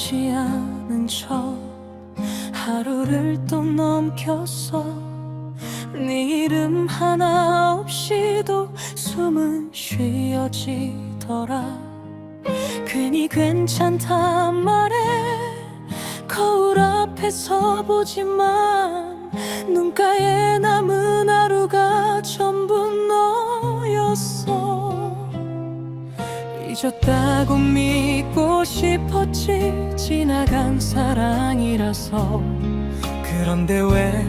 아무렇지 않은 척 하루를 또 넘겼어. 네 이름 하나 없이도 숨은 쉬어지더라. 괜히 괜찮단 말에 거울 앞에 서보지만 눈가에 남은 하루가 전부 너였어. 잊었다고 믿고 싶었지, 지나간 사랑이라서. 그런데 왜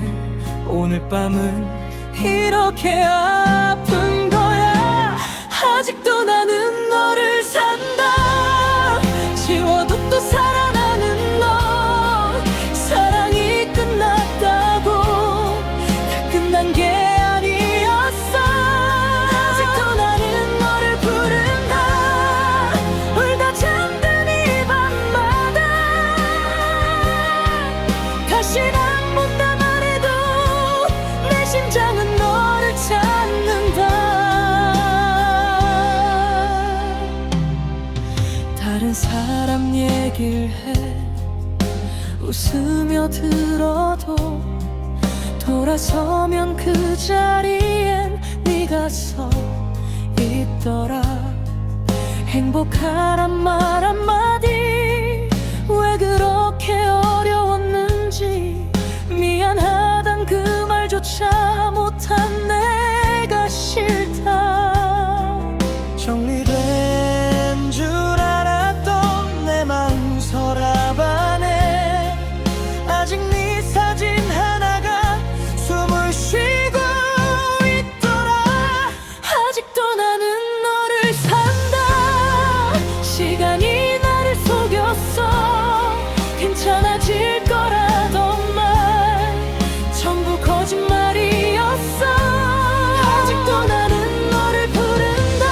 오늘 밤은 이렇게 아픈 거야. 아직도 나는 너를 산다. 지워도 또 살아나는 너. 사랑이 끝났다고 다 끝난 게 아니었어. 아직도 나는 너를 부른다. 울다 잠든 이 밤마다 다시 난 못다 말해도 내 심장은 너를 찾는다. 다른 사람 얘기를 해 웃으며 들어도 돌아서면 그 자리엔 네가 서 있더라. 행복하란 말 한마디 왜 그렇게 어려웠는지, 미안하단 그 말조차 못한 내가 싫다. 정리된 줄 알았던 내 마음 서랍 안에 아직 네 사진 하나가 숨을 쉬고 있더라. 아직도 나는 너를 산다. 시간이 나를 속였어. 괜찮아질 거라던 말 전부 거짓말이었어. 아직도 나는 너를 부른다.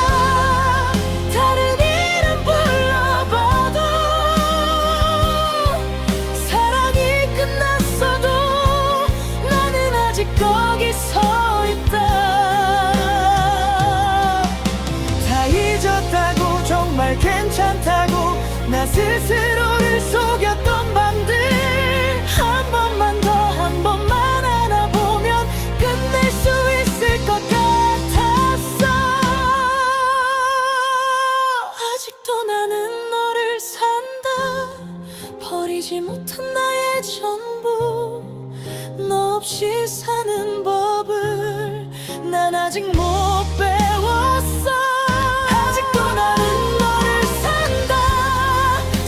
다른 이름 불러봐도 사랑이 끝났어도 나는 아직 거기 서 있다. 다 잊었다고 정말 괜찮다고 나 스스로를 속였던 밤들 한 번만 더 한 번만 안아보면 끝낼 수 있을 것 같았어. 아직도 나는 너를 산다. 버리지 못한 나의 전부 너 없이 사는 법을 난 아직 못 배웠어. 아직도 나는 너를 산다.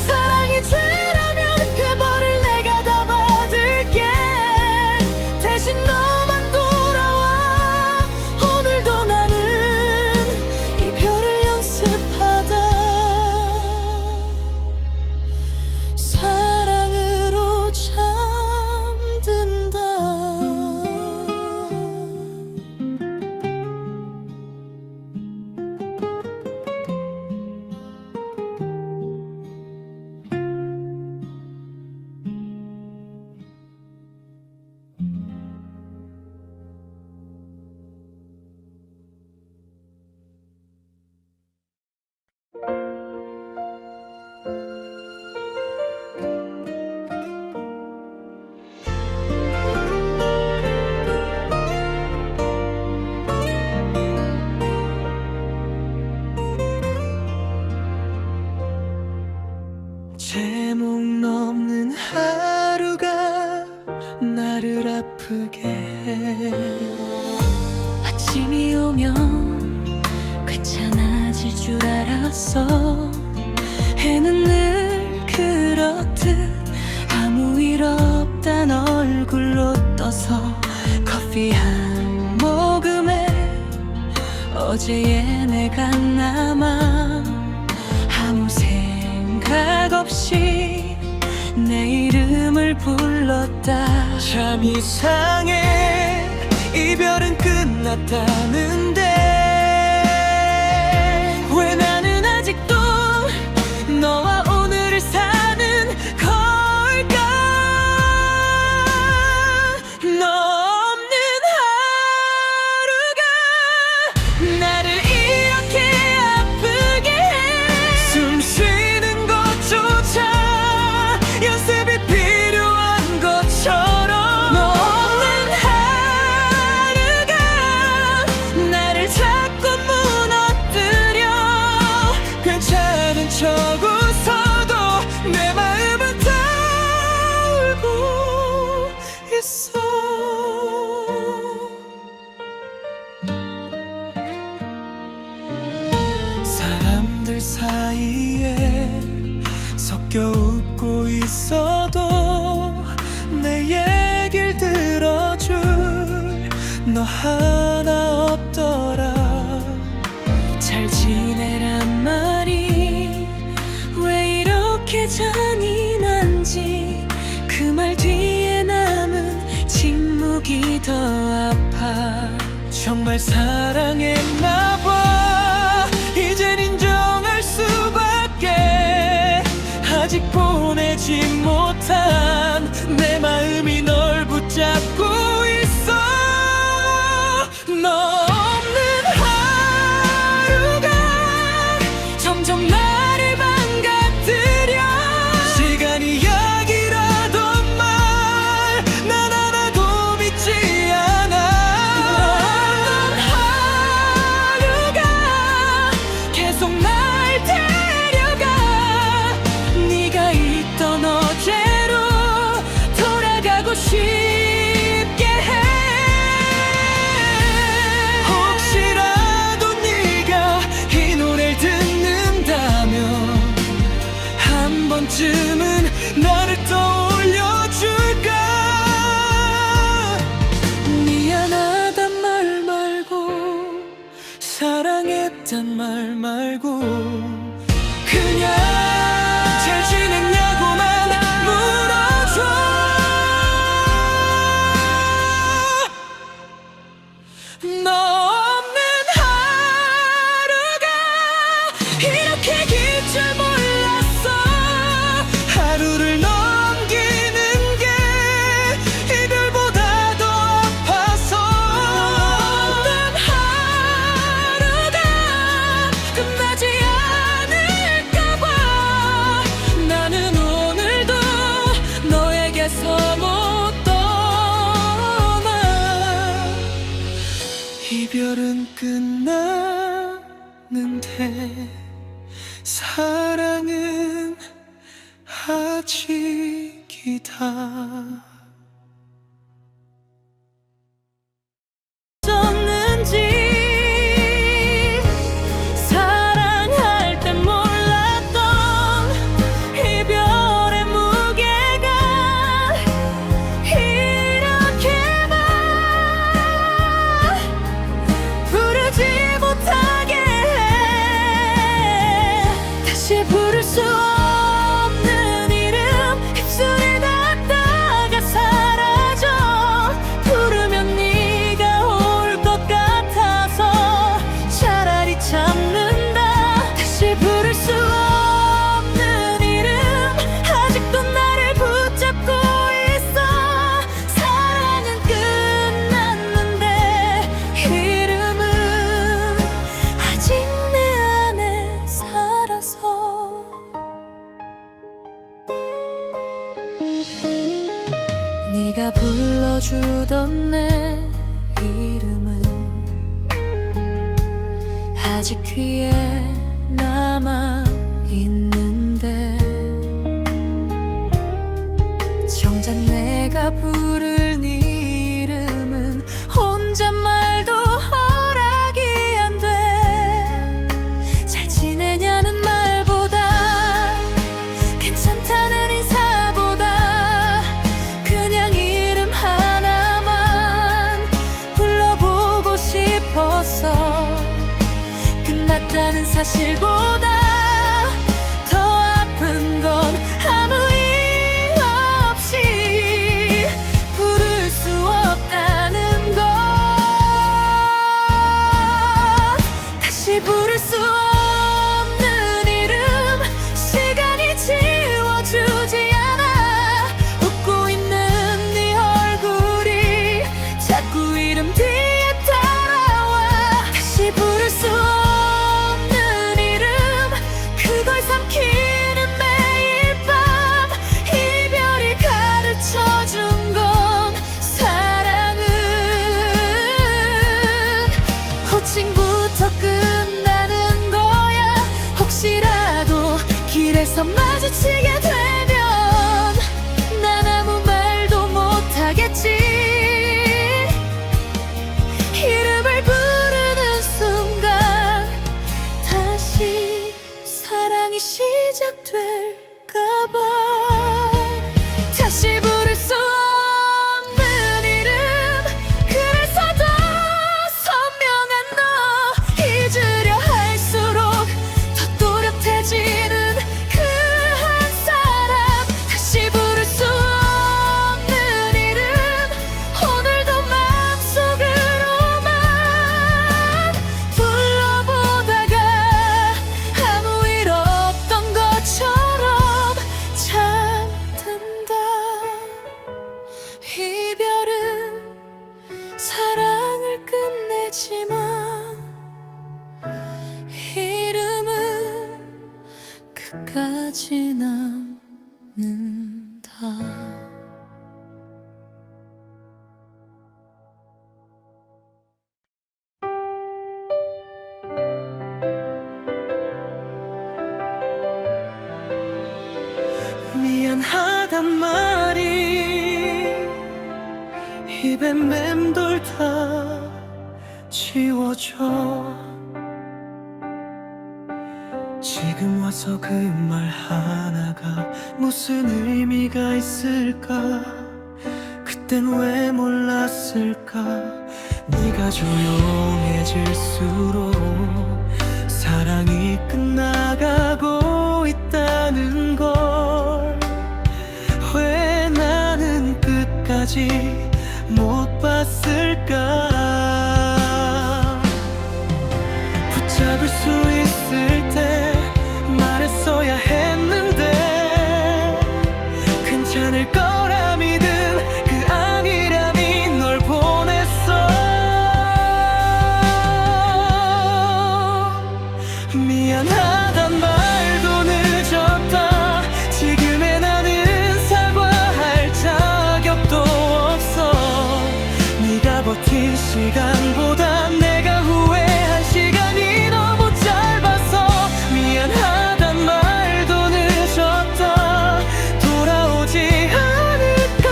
사랑이 죄라면 그 벌을 내가 다 받을게. 대신 너만 돌아와. 오늘도 나는 이별을 연습하다 사랑으로 잠든다. 제목 넘는 하루가 나를 아프게 해. 아침이 오면 괜찮아질 줄 알았어. 해는 늘 그렇듯 아무 일 없단 얼굴로 떠서 커피 한 모금에 어제의 내가 남아 아무 생각 없이 내 이름을 불렀다. 참 이상해. 이별은 끝났다는데 왜 나는 아직도 너와 오늘을 사는 걸까. 너 없는 하루가 나를 이렇게 아프게 해. 숨 쉬는 것조차 연습이 필요한 것처럼 너 없는 하루가 나를 자꾸 무너뜨려 괜찮은 척 웃어도 내 마음은 다 울고 있어. 사람들 사이에 섞여 웃고 있어도 내 얘길 들어줄 너 하나 없더라. 잘 지내란 말이 왜 이렇게 잔인한지 그 말 뒤에 남은 침묵이 더 아파. 정말 사랑했나봐. 이젠 인정할 수밖에. 아직 보내지 못한 내 마음이 널 붙잡고 있어. 너 없는 하루가 점점 나를 망가뜨려. 시간이 약이라던 말 난 하나도 믿지 않아. 너 없는 하루가 계속 날 데려가. 네가 있던 어제로 돌아가고 싶게 해. 혹시라도 네가 이 노래를 듣는다면 한 번쯤은 나를 떠올려줄까. 미안하단 말 말고 사랑했단 말 말고 그냥 잘 지냈냐고만 물어줘. 너 없는 하루가 이렇게 길 줄 몰랐어. 하루를 넘기는 게 이별보다 더 아파서. 없는 하루가 끝나지 않을까봐 나는 오늘도 너에게서 못 떠나. 이별은 끝났는데 사랑은 아직이다. 었는지 사랑할 땐 몰랐던 이별의 무게가 이렇게 막 부르지 못하게 해. 다시 부를 수 없는 이름 입술에 닿다가 사라져. 부르면 네가 올 것 같아서 차라리 참는다. 다시 부를 수 없는 이름 아직도 나를 붙잡고 있어. 사랑은 끝났는데 이름은 아직 내 안에 살아서. 네가 불러주던 내 이름은 아직 귀에 남아 있는데 정작 내가 부를 네 이름은 혼잣말도 허락이 안 돼. 잘 지내냐는 말보다 괜찮다는 인사보다 그냥 이름 하나만 불러보고 싶었어. 끝났다는 사실보다 더 아픈 건 아무 이유 없이 부를 수 없다는 것. 다시 부를 수 없는 이름 시간이 지워주지 않아. 웃고 있는 네 얼굴이 자꾸 이름 뒤에 따라와. 다시 부를 수 없는 이름 미안하단 말이 입에 맴돌다 지워져. 지금 와서 그 말 하나가 무슨 의미가 있을까? 그땐 왜 몰랐을까? 네가 조용해질수록 사랑이 끝나가고 있다는 걸 왜 나는 끝까지 못 봤을까? 붙잡을 수 있을 때 말했어야 했는데 괜찮을 거라 믿은 그 아니람이 널 보냈어. 미안하단 말도 늦었다. 지금의 나는 사과할 자격도 없어. 네가 버틴 시간보다 내가 후회한 시간이 너무 짧아서 미안하단 말도 늦었다. 돌아오지 않을 걸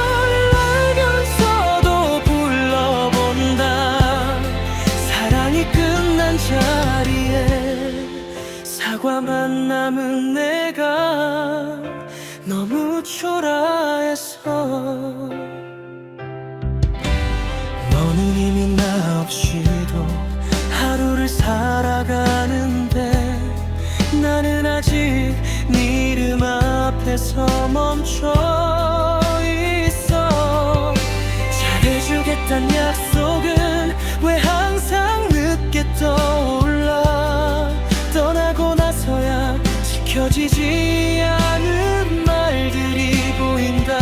알면서도 불러본다. 사랑이 끝난 자리에 사과만 남은 내가 너무 초라해서. 너는 이미 나 없이도 하루를 살아가는데 나는 아직 네 이름 앞에서 멈춰 있어. 잘해주겠단 약속은 왜 항상 늦게 떠올라. 떠나고 나서야 지켜지지 않은 말들이 보인다.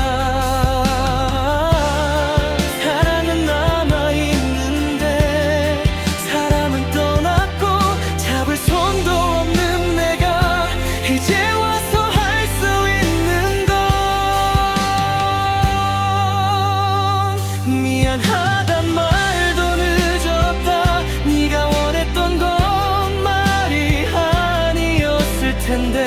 사랑은 남아있는데 사람은 떠났고 잡을 손도 없는 내가 이제 와서 할 수 있는 건 미안하단 말도 늦었다. 네가 원했던 건 말이 아니었을 텐데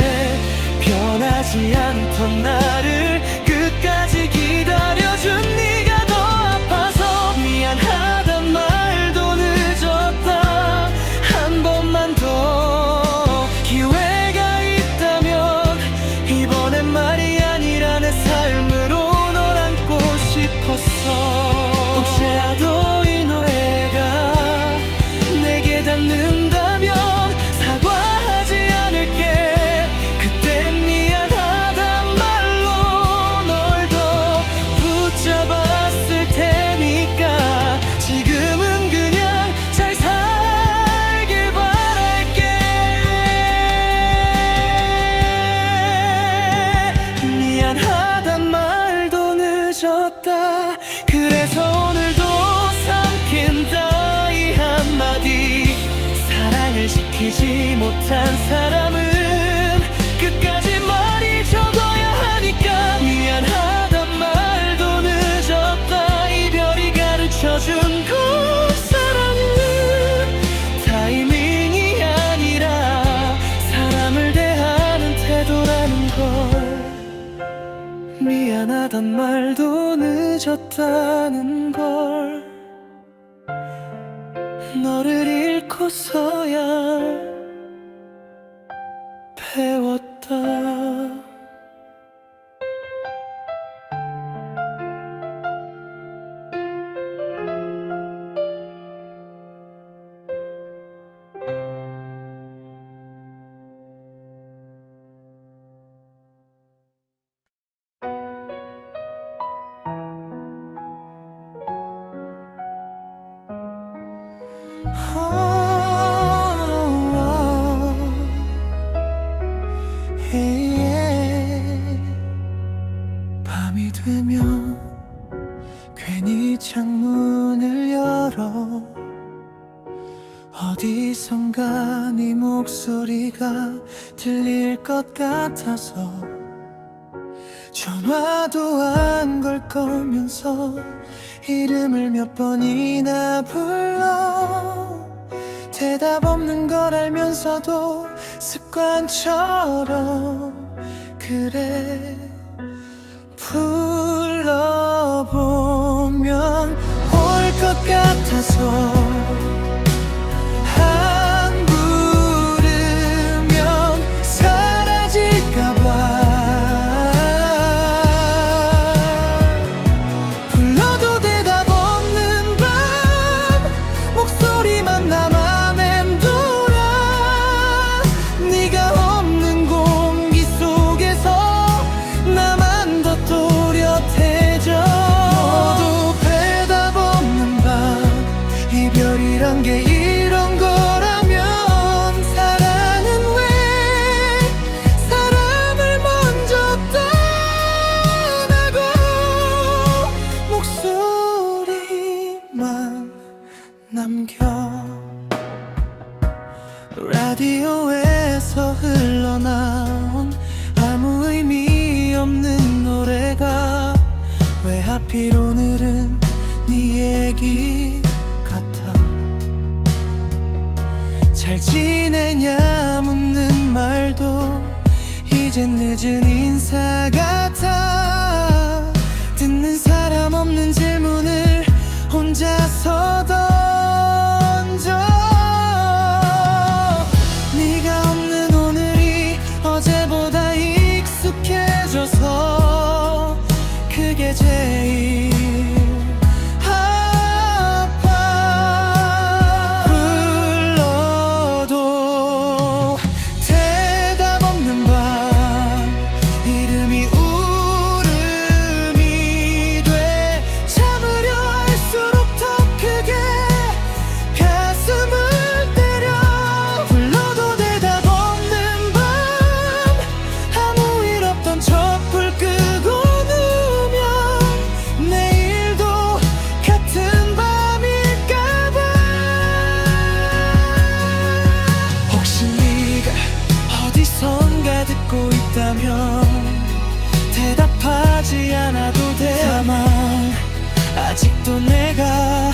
변하지 않던 나를 끝까지 기다려준 네가 더 아파서 미안하단 말도 늦었다. 한 번만 더 기회가 있다면 이번엔 말이 아니라 내 삶으로 널 안고 싶었어. 혹시라도 이 노래가 내게 닿는다면 사과하지 않을게. 그땐 미안하단 말로 널 더 붙잡았을 테니까 지금은 그냥 잘 살길 바랄게. 미안하단 말도 늦었다. 그래서 오늘도 삼킨다 이 한마디. 사랑을 지키지 못한 사람은 끝까지 말이 적어야 하니까. 미안하단 말도 늦었다. 이별이 가르쳐준 그 사랑은 타이밍이 아니라 사람을 대하는 태도라는 걸. 미안하단 말도 늦었다는 걸 너를 잃고서야 배웠다. 밤이 되면 괜히 창문을 열어 어디선가 네 목소리가 들릴 것 같아서 전화도 안 걸 거면서 이름을 몇 번이나 불러. 대답 없는 걸 알면서도 습관처럼 그래 불러보면 올 것 같아서 안 부르면 사라질까봐 불러도 대답 없는 밤 목소리만 남아 맴돌아 네가 없는 공기 속에서 나만 더 또렷해져 너도 대답 없는 밤 이별이란 게 이런 거라면 사랑은 왜 사람을 먼저 떠나고 목소리만 남겨 라디오에서 흘러나온 아무 의미 없는 노래가 왜 하필 오늘은 네 얘기 같아 잘 지내냐 묻는 말도 이젠 늦은 인사 같아 듣는 사람 없는 질문을 혼자서 던져 네가 없는 오늘이 어제보다 익숙해져서 그게 제일 아파 불러도 대답 없는 밤 이름이 울음이 돼 참으려 할수록 더 크게 가슴을 때려 불러도 대답 없는 밤 아무 일 없던 촛불 끄고 누우면 내일도 같은 밤일까봐 혹시 네가 어디선가 듣고 있다면 대답하지 않아도 돼 다만 아직도 내가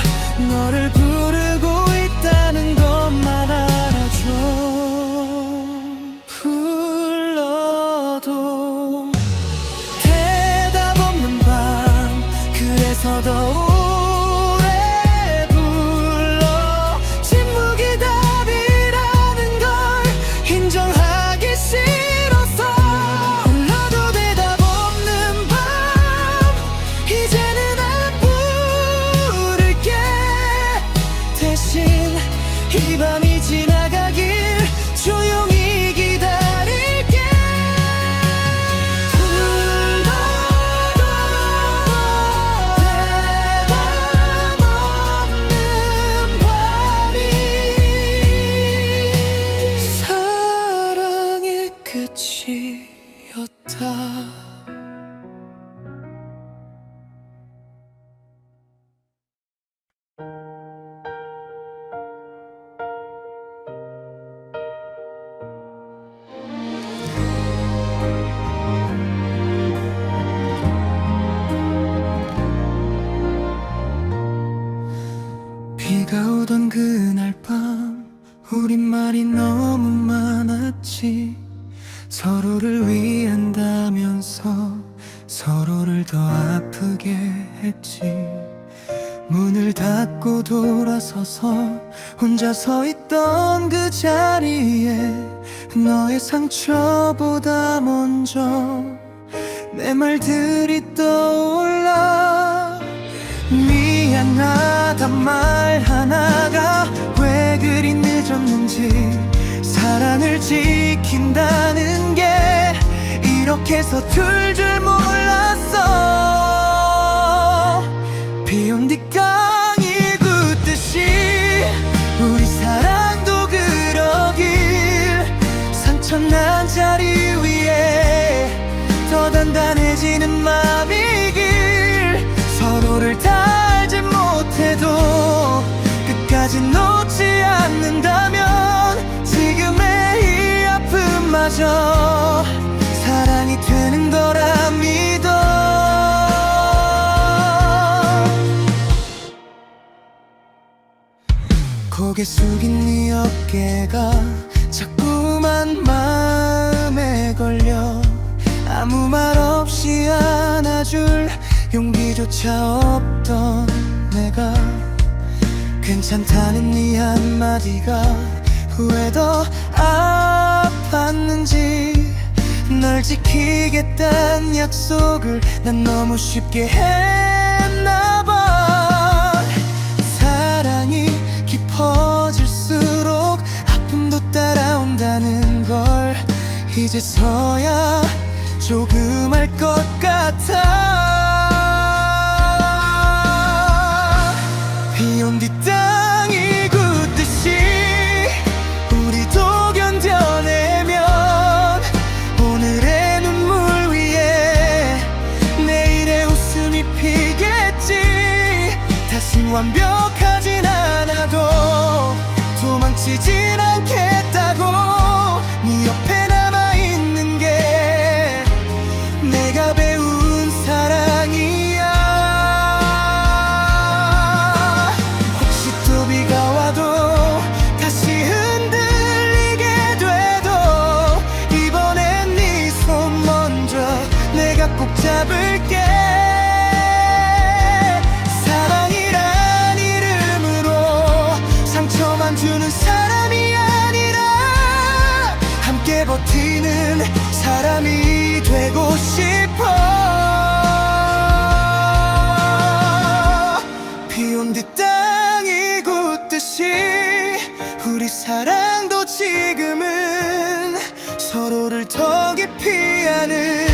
너를 부르고 있다는 것만 알아줘 불러도 대답 없는 밤 그래서 더 오래 불러 침묵이 답이라는 걸 인정하기 싫어서 불러도 대답 없는 밤 이제는 안 부를게 대신 이 밤이 지나가길 조용히 기다릴게 불러도 대답 없는 밤이 사랑의 끝이었다 비가 오던 그날 밤 우린 말이 너무 많았지 서로를 위한다면서 서로를 더 아프게 했지 문을 닫고 돌아서서 혼자 서 있던 그 자리에 너의 상처보다 먼저 내 말들이 떠올라 미안하단 말 하나가 왜 그리 늦었는지 사랑을 지킨다는 게 이렇게 서툴 줄 몰랐어 비온 뒷강이 굳듯이 우리 사랑도 그러길 상처난 자리 위에 더 단단해지는 맘이길 서로를 다 알지 못해도 끝까지 놓지 않는다면 지금의 이 아픔마저 사랑이 되는 거라 믿어 고개 숙인 네 어깨가 자꾸만 마음에 걸려 아무 말 없이 안아줘 말해줄 용기조차 없던 내가 괜찮다는 네 한마디가 왜 더 아팠는지 널 지키겠단 약속을 난 너무 쉽게 했나봐. 사랑이 깊어질수록 아픔도 따라온다는 걸 이제서야 조금 알 것 같아. 비온 뒤 땅이 굳듯이 우리도 견뎌내면 오늘의 눈물 위에 내일의 웃음이 피겠지. 다시 완벽하진 않아도 도망치진 않겠다고 네 옆에 남아있는 게 내가 배운 사랑이야. 혹시 또 비가 와도 다시 흔들리게 돼도 이번엔 네 손 먼저 내가 꼭 잡을게. 사랑이란 이름으로 상처만 주는 사람이 아니라 함께 버티는 사람이 되고 싶어. 비온 뒤 땅이 굳듯이 우리 사랑도 지금은 서로를 더 깊이 아는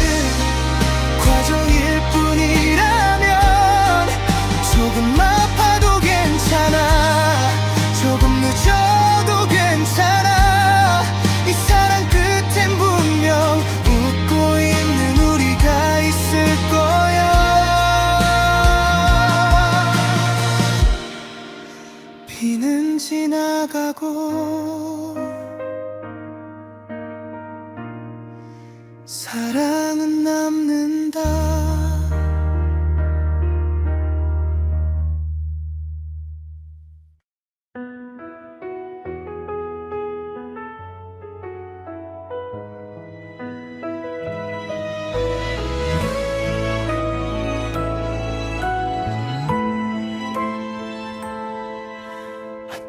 과정일 뿐이라면 조금 아파도 괜찮아, 조금 늦어도 괜찮아. 이 사랑 끝엔 분명 웃고 있는 우리가 있을 거야. 비는 지나가고 사랑은 남는다.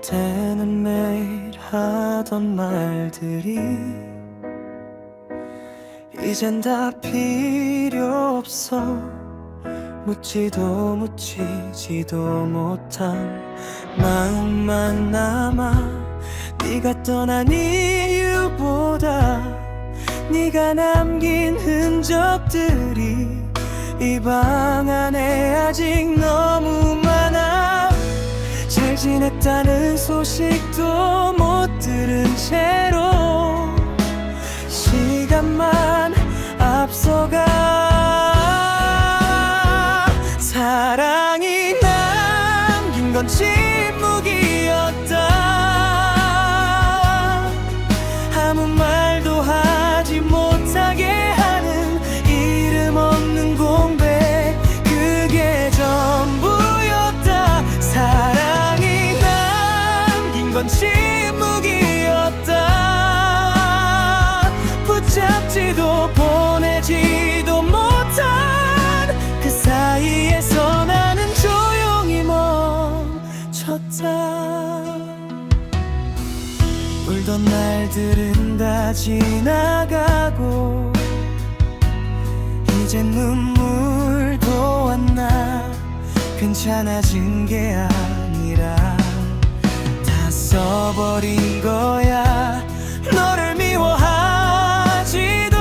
때는 매일 하던 말들이 이젠 다 필요 없어. 묻지도 묻히지도 못한 마음만 남아. 네가 떠난 이유보다 네가 남긴 흔적들이 이 방 안에 아직 너무 많아. 잘 지냈다는 소식도 못 들은 채로 시간만 앞서가. 사랑이 남긴 건 침묵이었다. 아무 말도 하지 못하게 하는 이름 없는 공백, 그게 전부였다. 사랑이 남긴 건 침묵이었다. 붙잡지도 보내지도 못한 그 사이에서 나는 조용히 멈췄다. 울던 날들은 다 지나가고 이젠 눈물도 안 나. 괜찮아진 게 아니라 다 써버린 거야. 너를 미워하지도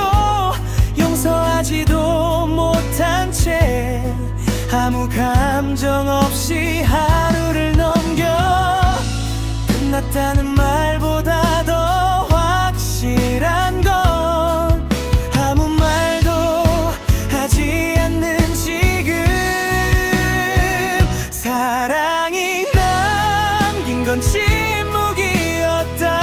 용서하지도 못한 채 아무 감정 없이 하루를 넘겨. 끝났다는 말보다 더 확실한 건 아무 말도 하지 않는 지금. 사랑이 남긴 건 침묵이었다.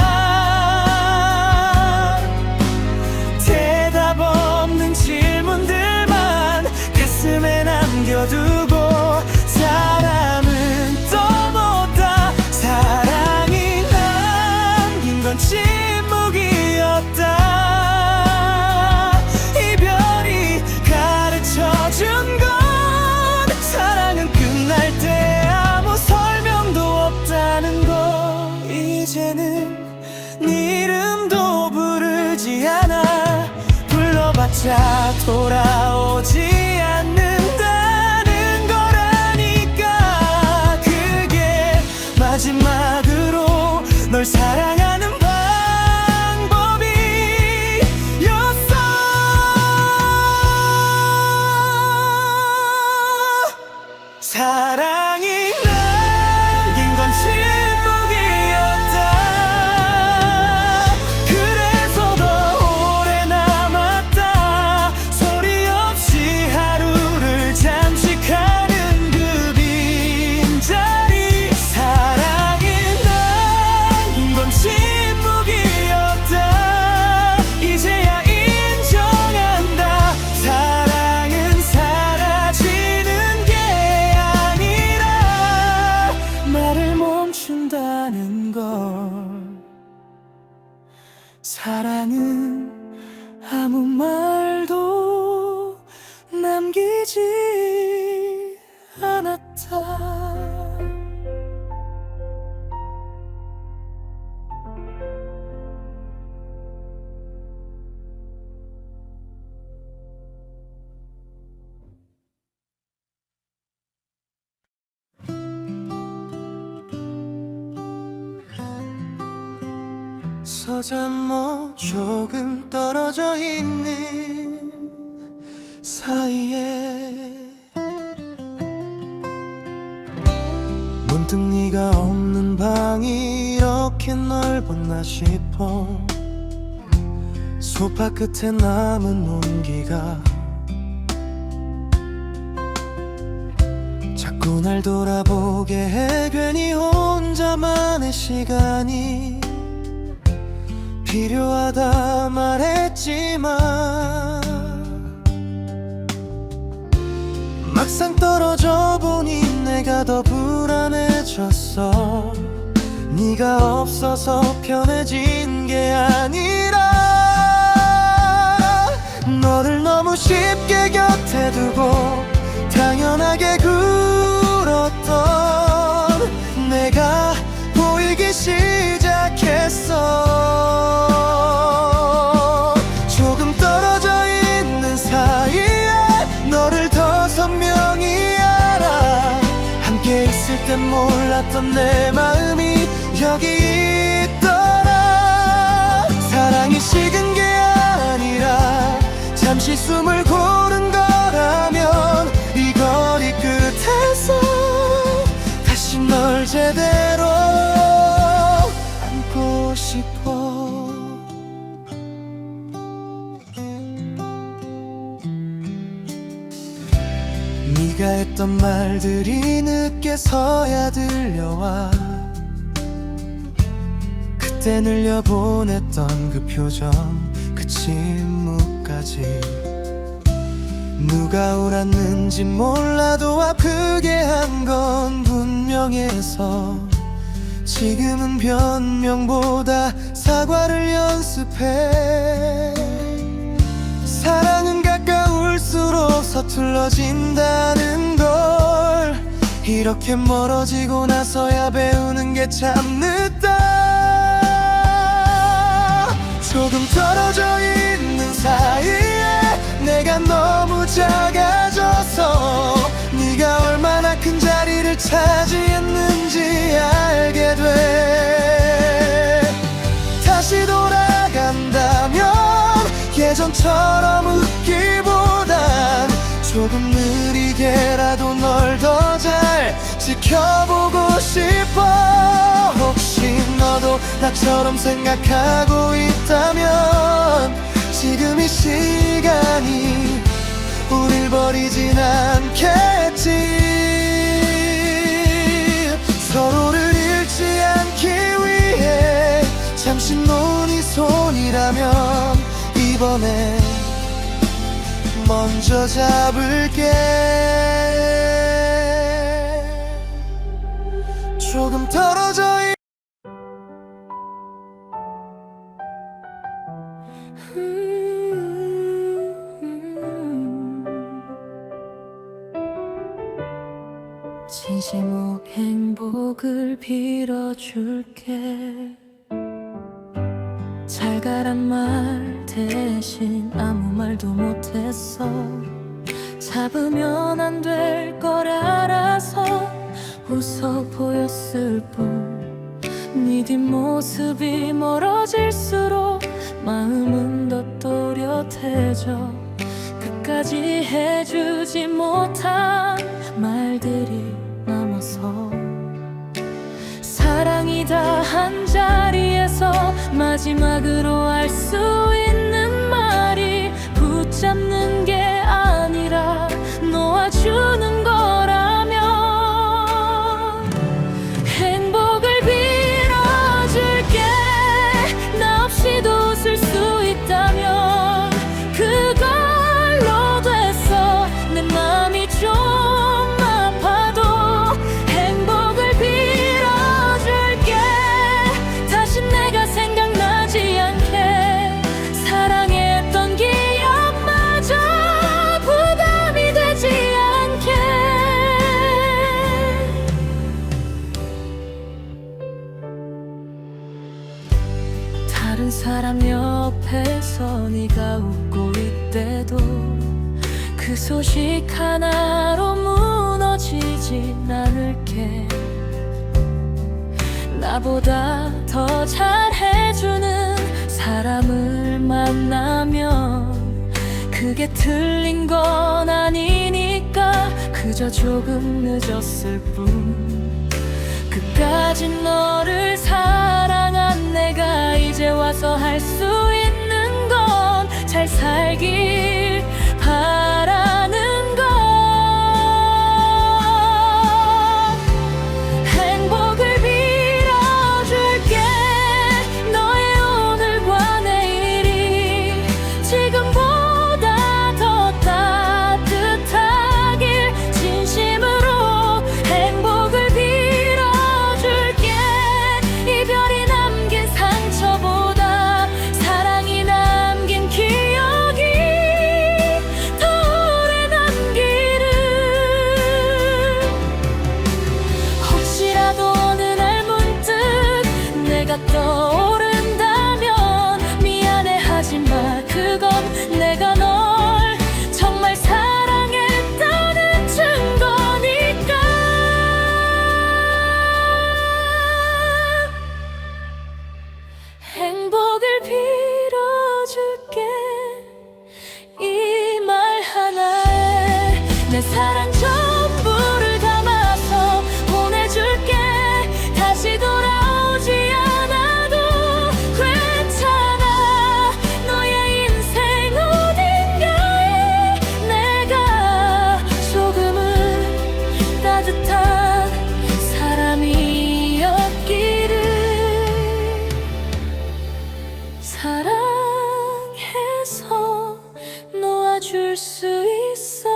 대답 없는 질문들만 가슴에 남겨두고 사람은 떠못 다. 사랑이 남긴 건 침묵이었다. 이별이 가르쳐준 건 진짜 돌아오지 않는다는 거라니까. 그게 마지막으로 널 사랑하는 방법이었어. 사랑이 남긴 건 침묵이었다. 그래서 더 오래 남았다. 소리 없이 하루를 잠식하는 그 빈자리. 사랑이 남긴 건 침묵이었다. 이제야 인정한다. 사랑은 사라지는 게 아니라 말을 멈춘다는 걸. 사랑은 아무 말도 남기지 않았다. 서잠모 조금 떨어져 있는 사이에 문득 네가 없는 방이 이렇게 넓었나 싶어. 소파 끝에 남은 온기가 자꾸 날 돌아보게 해. 괜히 혼자만의 시간이 필요하다 말했지만 막상 떨어져 보니 내가 더 불안해졌어. 네가 없어서 편해진 게 아니라 너를 너무 쉽게 곁에 두고 당연하게 굴었던 내가 보이기 시작했어. 조금 떨어져 있는 사이에 너를 더 선명히 알아. 함께 있을 땐 몰랐던 내 마음이 여기 있더라. 사랑이 식은 게 아니라 잠시 숨을 고른 거라면 이 거리 끝에서 다시 널 제대로 안고 싶어. 네가 했던 말들이 늦게서야 들려와. 그때 늘려보냈던 그 표정, 그 침묵까지. 누가 옳았는지 몰라도 아프게 한 건 분명해서 지금은 변명보다 사과를 연습해. 사랑은 가까울수록 서툴러진다는 걸 이렇게 멀어지고 나서야 배우는 게 참 늦다. 조금 떨어져 있는 사이에 내가 너무 작아져서 네가 얼마나 큰 자리를 차지했는지 알게 돼. 다시 돌아간다면 예전처럼 웃기보단 조금 느리게라도 널 더 잘 지켜보고 싶어. 혹시 너도 나처럼 생각하고 있다면 지금 이 시간이 우릴 버리진 않겠지. 서로를 잃지 않기 위해 잠시 놓은 이 손이라면 이번에 먼저 잡을게. 조금 떨어져 있... 진심으로 행복을 빌어줄게. 잘 가란 말 대신 아무 말도 못했어. 잡으면 안 될 걸 알아서 웃어 보였을 뿐 네 뒷모습이 멀어질수록 마음은 더 또렷해져. 끝까지 해주지 못한 말들이 남아서 사랑이다 한 자리에서 마지막으로 할 수 있는 말이 붙잡는 게 아니라 놓아주는 거라면 행복을 빌어줄게. 나 없이도 웃을 수 있다면 그걸로 됐어. 내 맘이 좀 아파도 행복을 빌어줄게. 다시 내가 생각나지 않게 사랑했던 기억마저 부담이 되지 않게. 다른 사람 옆에서 네가 웃고 있대도 그 소식 하나로 무너지진 않을게. 나보다 더 잘해주는 사람을 만나면 그게 틀린 건 아니니까 그저 조금 늦었을 뿐. 끝까지 너를 사랑한 내가 이제 와서 할 수 있는 건 잘 살길 바라는 것. 행복을 빌어줄게. 너의 오늘과 내일이 지금보다 더 따뜻하길 진심으로 행복을 빌어줄게. 이별이 남긴 상처보다 사랑이 남긴 기억이 더 오래 남기를. 혹시라도 어느 날 문득 내가 떠오른다면 미안해 하지마. 그건 내가 널 정말 사랑했다는 증거니까. 행복을 빌어줄게. 이 말 하나에 내 사랑 전부를 담아서 보내줄게. 다시 돌아오지 않아도 괜찮아. 너의 인생 어딘가에 내가 조금은 따뜻한 사람이었기를. 사랑해서 놓아줄 수 있었다.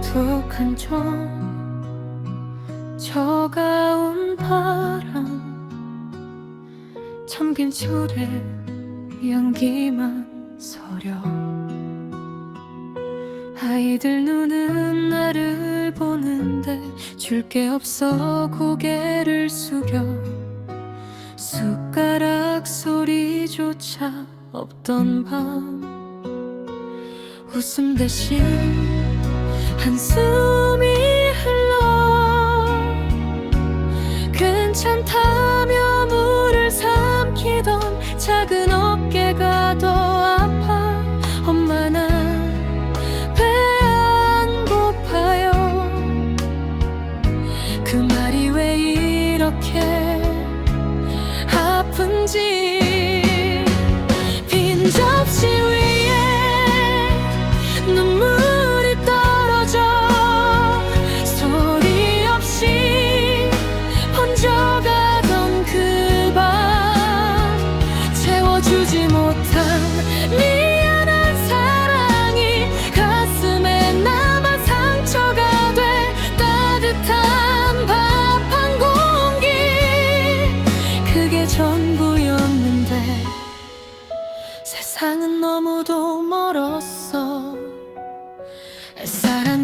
툭한 점 저가온 바람 잠긴 술에 연기만 서려. 아이들 눈은 나를 보는데 줄 게 없어 고개를 숙여. 숟가락 소리조차 없던 밤 웃음 대신 한숨이 흘러. 괜찮다며 물을 삼키던 작은 어깨가 더 아파. 엄마 난 배 안 고파요. 그 말이 왜 이렇게 아픈지. 빈 접시 위에 눈물이 떨어져 소리 없이 번져가던 그 밤 채워주지 못한 미안함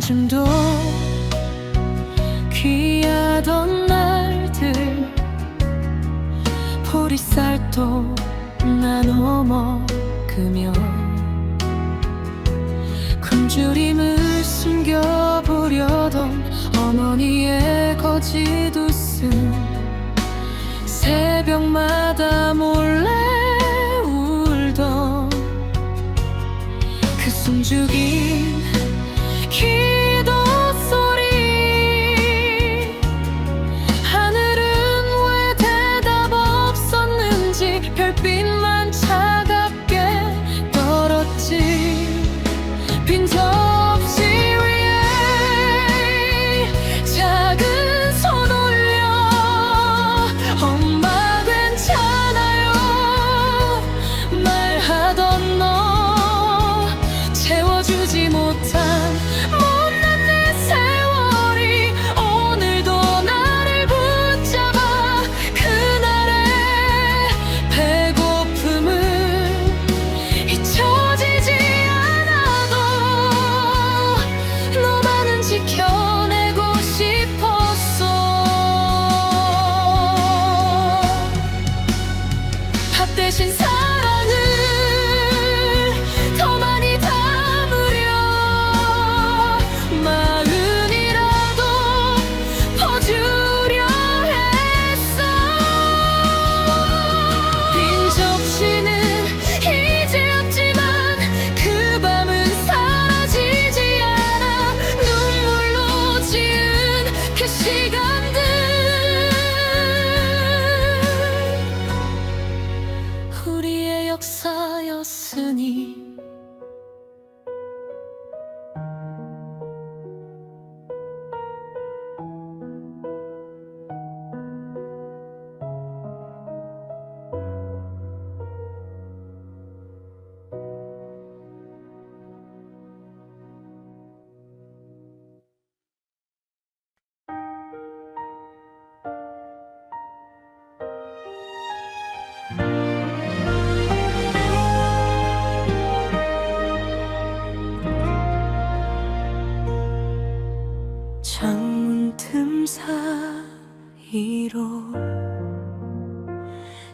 요즘도 귀하던 날들 보리쌀도 나눠 먹으며 굶주림을 숨겨보려던 어머니의 거짓 웃음 새벽마다 몰래 울던 그 숨죽인 기도 소리 하늘은 왜 대답 없었는지 별빛만 차갑게 떨었지 빈 접시 위에 작은 손 올려 엄마 괜찮아요 말하던 너 채워주지 못한 못난 내 세월이 오늘도 나를 붙잡아 그날의 배고픔을 잊혀지지 않아도 너만은 지켜내고 싶었어 밥 대신 사랑을 더 많이 담으려 마음이라도 퍼주려 했어 빈 접시는 이제 없지만 그 밤은 사라지지 않아 눈물로 지은 그 시간들 우리의 역사였으니 창문 틈 사이로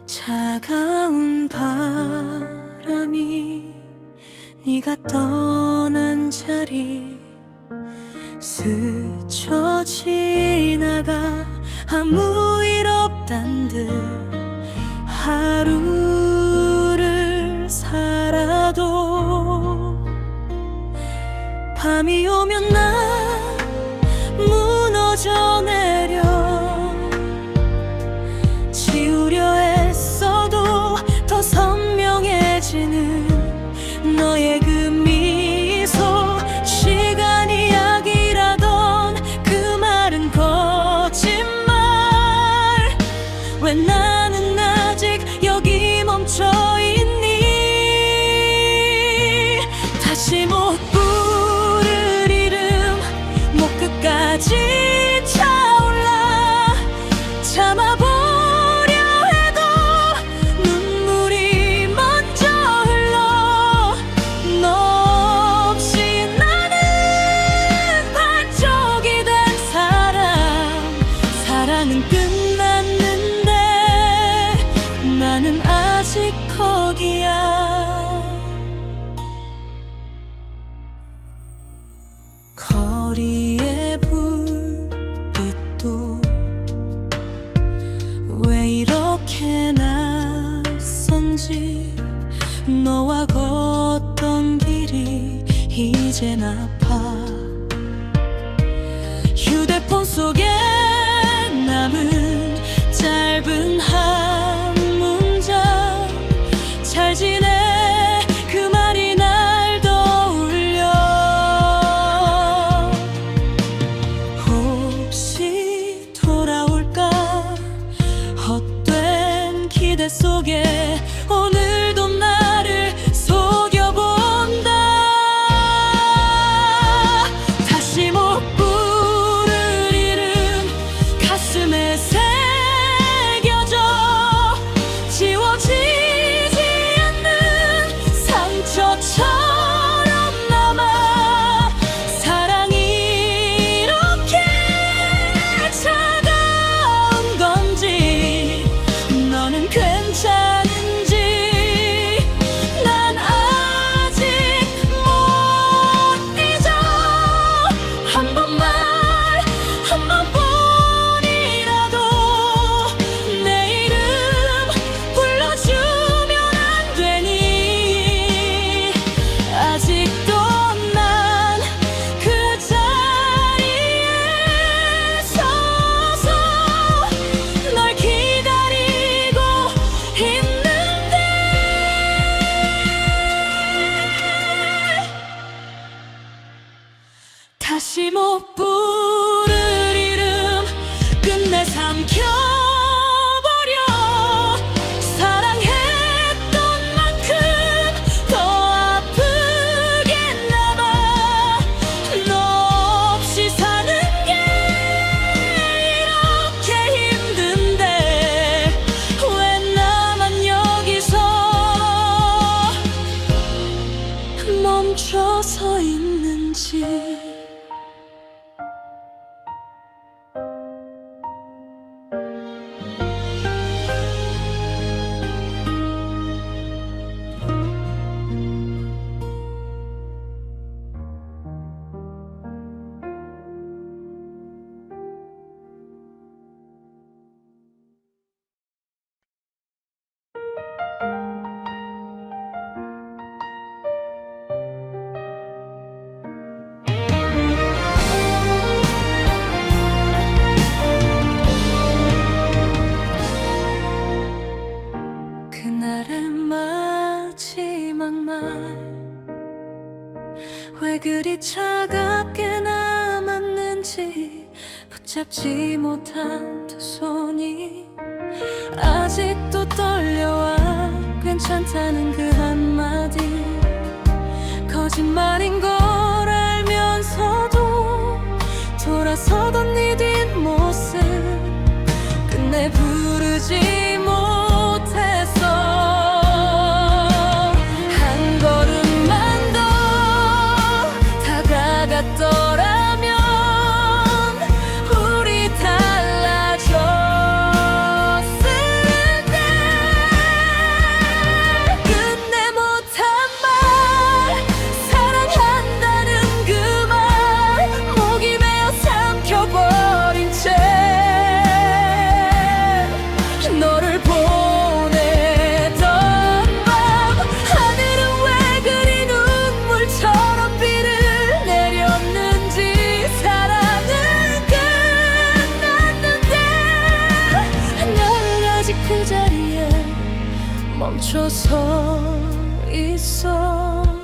차가운 바람이 네가 떠난 자리 스쳐 지나가 아무 일 없단 듯 하루를 살아도 밤이 오면 난 무너져 내려 지우려 애써도 더 선명해지는 너의 그 미소 시간이 약이라던 그 말은 거짓말 왜 나는 아직 여기 멈춰 있니 다시 못 부를 이름 목 끝까지 차올라 참아보려 해도 눈물이 먼저 흘러 너 없이 나는 반쪽이 된 사랑은 끝났는데 나는 아직 거기야 거리의 불빛도 왜 이렇게 낯선지 너와 걷던 길이 이젠 아파 휴대폰 속에 남은 짧은 한 문장 잘 지내 그 말이 날 떠올려 혹시 돌아올까 헛된 기대 속에 오늘도 나를 속여본다 다시 못 부를 이름 차갑게 남았는지 붙잡지 못한 두 손이 아직도 떨려와. 괜찮다는 그 한마디 거짓말인 걸 알면서도 돌아서던 네 뒷모습 끝내 부르지 못했어. 한 걸음만 더 다가갔더라면 우리 달라졌을 텐데. 끝내 못한 말 사랑한다는 그 말 목이 메어 삼켜버린 채 너를 보내던 밤 하늘은 왜 그리 눈물처럼 비를 내렸는지. 사랑은 끝났는데 나는 아직 그 자리에 멈춰서 있어.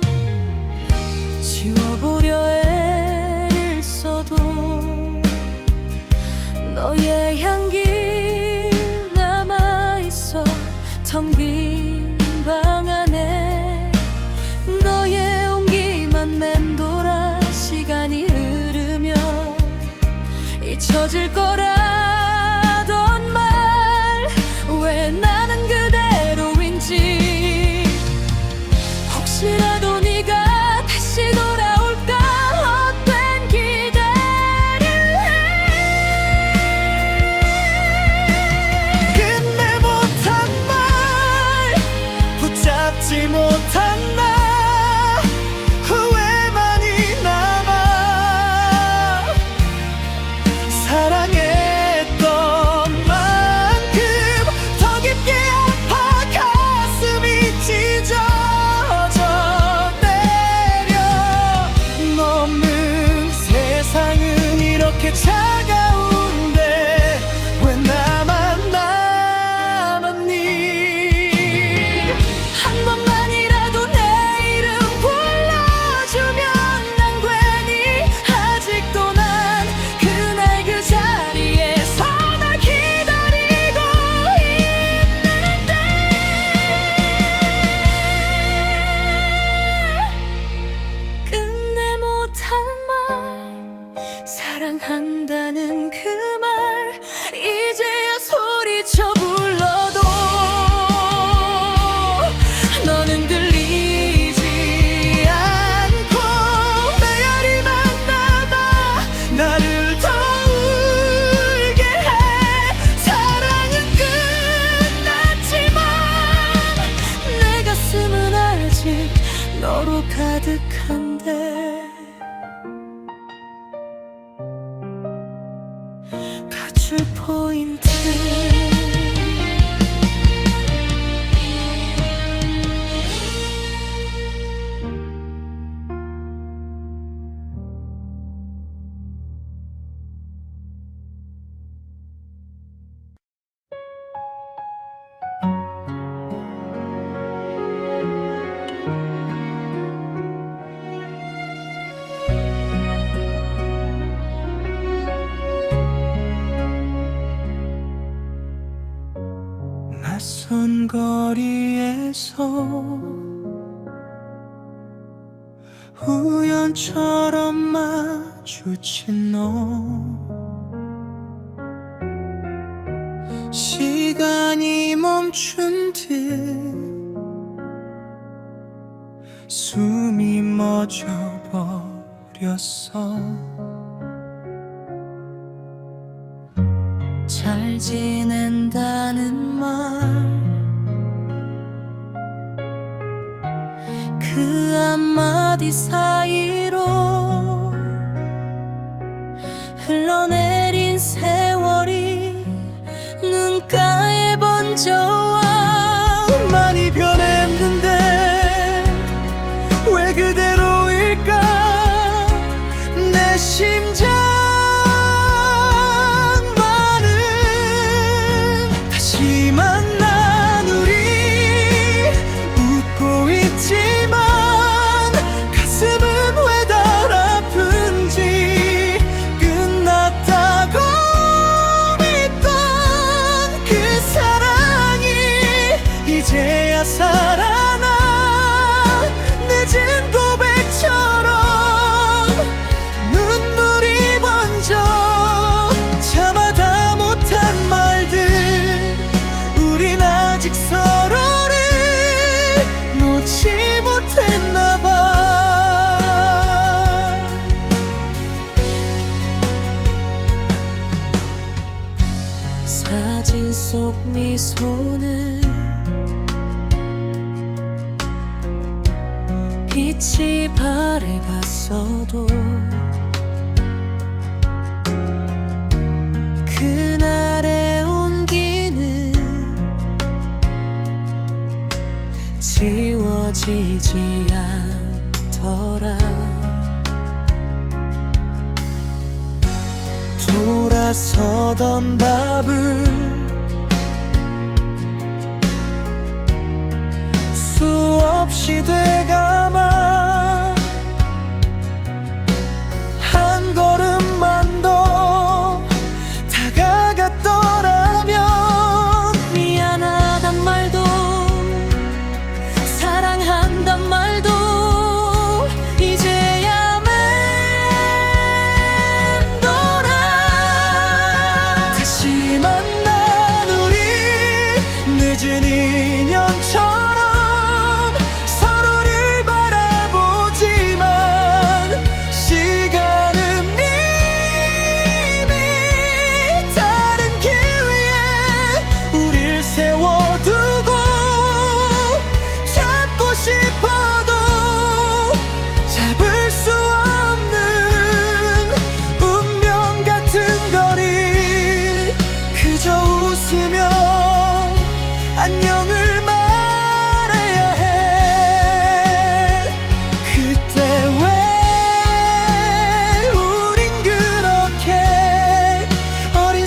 지워보려 애를 써도 너의 향기 남아있어. 텅 빈 방 안에 너의 온기만 맴돌아. 시간이 흐르면 잊혀질 거라던 말 왜 나는 그대로인지. 혹시라도 네가 다시 돌아올까 헛된 기대를 해. 끝내 못한 말 붙잡지 못한 나 후회만이 남아. 사랑했던 만큼 더 깊게 아파. 가슴이 찢어져 내려. 너는 세상은 이렇게 차가운데 왜 나만 남았니. 한 번만이라도 내 이름 불러주면 난 괜히 아직도 난 그날 그 자리에서 널 기다리고 있는데. 끝내 못한 말 사랑한다는 그 말 이제야 소리쳐 불러도 너는 들리지 않고 메아리만 남아 나를 더 울게 해. 사랑은 끝났지만 내 가슴은 아직 너로 가득한데. 가출 포인트 낯선 거리에서 우연처럼 마주친 너. 시간이 멈춘 듯 숨이 멎어버렸어. 잘 지낸다는 말 그 한마디 사이로 흘러내린 세월이 눈가에 번져와. 많이 변했는데 왜 그대로일까. 내 심장만은 다시 만난 우리 웃고 있지만 가슴은 왜 달아. 사진 속 미소는 빛이 바래봤어도 그날의 온기는 지워지지 않더라. 돌아서던 밥을 수없이 되감아 한 걸음만 더 다가갔더라면 미안하단 말도 사랑한단 말도 이제야 맴돌아. 다시 만난 우리 늦은 인연처럼 서로를 바라보지만 시간은 이미 다른 길 위에 우릴 세워두고 잡고 싶어도 잡을 수 없는 운명 같은 거리 그저 웃으며 안녕을 말해야 해. 그때 왜 우린 그렇게 어린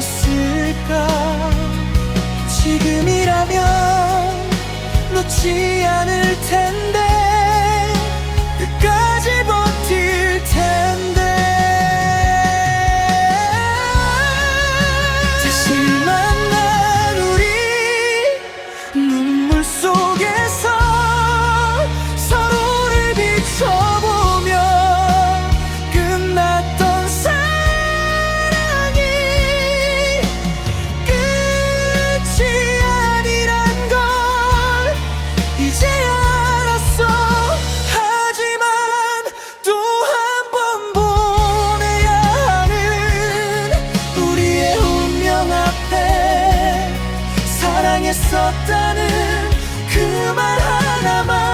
사랑이었을까. 지금이라면 놓지 않을 텐데 끝까지 버틸 텐데. 다시 만난 우리 눈물 속에서 서로를 비춰보며 끝났던 사랑이 끝이 아니란 걸 이제 알았어. 하지만 또 한 번 보내야 하는 우리의 운명 앞에 사랑했었다는 그 말 하나만